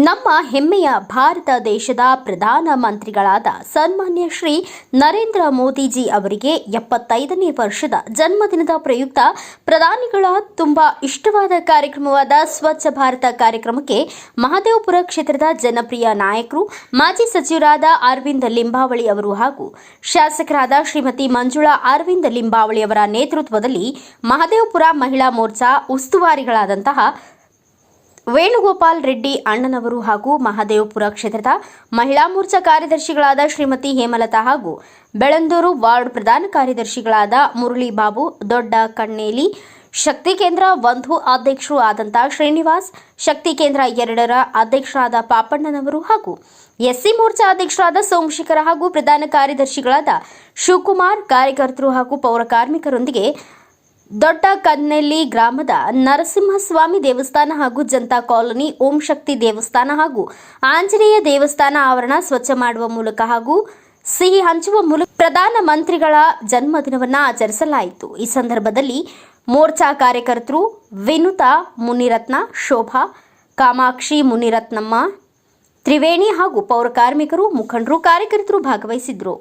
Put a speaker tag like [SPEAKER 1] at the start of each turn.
[SPEAKER 1] ನಮ್ಮ ಹೆಮ್ಮೆಯ ಭಾರತ ದೇಶದ ಪ್ರಧಾನ ಮಂತ್ರಿಗಳಾದ ಸನ್ಮಾನ್ಯ ಶ್ರೀ ನರೇಂದ್ರ ಮೋದಿಜಿ ಅವರಿಗೆ 75ನೇ ವರ್ಷದ ಜನ್ಮದಿನದ ಪ್ರಯುಕ್ತ ಪ್ರಧಾನಿಗಳ ತುಂಬಾ ಇಷ್ಟವಾದ ಕಾರ್ಯಕ್ರಮವಾದ ಸ್ವಚ್ಛ ಭಾರತ ಕಾರ್ಯಕ್ರಮಕ್ಕೆ ಮಹದೇವಪುರ ಕ್ಷೇತ್ರದ ಜನಪ್ರಿಯ ನಾಯಕರು ಮಾಜಿ ಸಚಿವರಾದ ಅರವಿಂದ್ ಲಿಂಬಾವಳಿ ಅವರು ಹಾಗೂ ಶಾಸಕರಾದ ಶ್ರೀಮತಿ ಮಂಜುಳಾ ಅರವಿಂದ್ ಲಿಂಬಾವಳಿ ಅವರ ನೇತೃತ್ವದಲ್ಲಿ ಮಹದೇವಪುರ ಮಹಿಳಾ ಮೋರ್ಚಾ ಉಸ್ತುವಾರಿಗಳಾದಂತಹ ವೇಣುಗೋಪಾಲ್ ರೆಡ್ಡಿ ಅಣ್ಣನವರು ಹಾಗೂ ಮಹದೇವಪುರ ಕ್ಷೇತ್ರದ ಮಹಿಳಾ ಮೋರ್ಚಾ ಕಾರ್ಯದರ್ಶಿಗಳಾದ ಶ್ರೀಮತಿ ಹೇಮಲತಾ ಹಾಗೂ ಬೆಳಂದೂರು ವಾರ್ಡ್ ಪ್ರಧಾನ ಕಾರ್ಯದರ್ಶಿಗಳಾದ ಮುರಳಿ ಬಾಬು ದೊಡ್ಡ ಕಣ್ಣೇಲಿ ಶಕ್ತಿ ಕೇಂದ್ರ 1 ಅಧ್ಯಕ್ಷರು ಆದಂತಹ ಶ್ರೀನಿವಾಸ್ ಶಕ್ತಿ ಕೇಂದ್ರ 2ರ ಅಧ್ಯಕ್ಷರಾದ ಪಾಪಣ್ಣನವರು ಹಾಗೂ ಎಸ್ಸಿ ಮೋರ್ಚಾ ಅಧ್ಯಕ್ಷರಾದ ಸೋಮಶೇಖರ ಹಾಗೂ ಪ್ರಧಾನ ಕಾರ್ಯದರ್ಶಿಗಳಾದ ಶಿವಕುಮಾರ್ ಕಾರ್ಯಕರ್ತರು ಹಾಗೂ ಪೌರ ಕಾರ್ಮಿಕರೊಂದಿಗೆ ದೊಡ್ಡ ಕನ್ನೆಲ್ಲಿ ಗ್ರಾಮದ ನರಸಿಂಹಸ್ವಾಮಿ ದೇವಸ್ಥಾನ ಹಾಗೂ ಜನತಾ ಕಾಲೋನಿ ಓಂ ಶಕ್ತಿ ದೇವಸ್ಥಾನ ಹಾಗೂ ಆಂಜನೇಯ ದೇವಸ್ಥಾನ ಆವರಣ ಸ್ವಚ್ಛ ಮಾಡುವ ಮೂಲಕ ಹಾಗೂ ಸಿಹಿ ಹಂಚುವ ಮೂಲಕ ಪ್ರಧಾನ ಮಂತ್ರಿಗಳ ಜನ್ಮದಿನವನ್ನು ಆಚರಿಸಲಾಯಿತು। ಈ ಸಂದರ್ಭದಲ್ಲಿ ಮೋರ್ಚಾ ಕಾರ್ಯಕರ್ತರು ವಿನುತಾ ಮುನಿರತ್ನ, ಶೋಭಾ, ಕಾಮಾಕ್ಷಿ ಮುನಿರತ್ನಮ್ಮ, ತ್ರಿವೇಣಿ ಹಾಗೂ ಪೌರ ಕಾರ್ಮಿಕರು, ಮುಖಂಡರು, ಕಾರ್ಯಕರ್ತರು ಭಾಗವಹಿಸಿದ್ರು।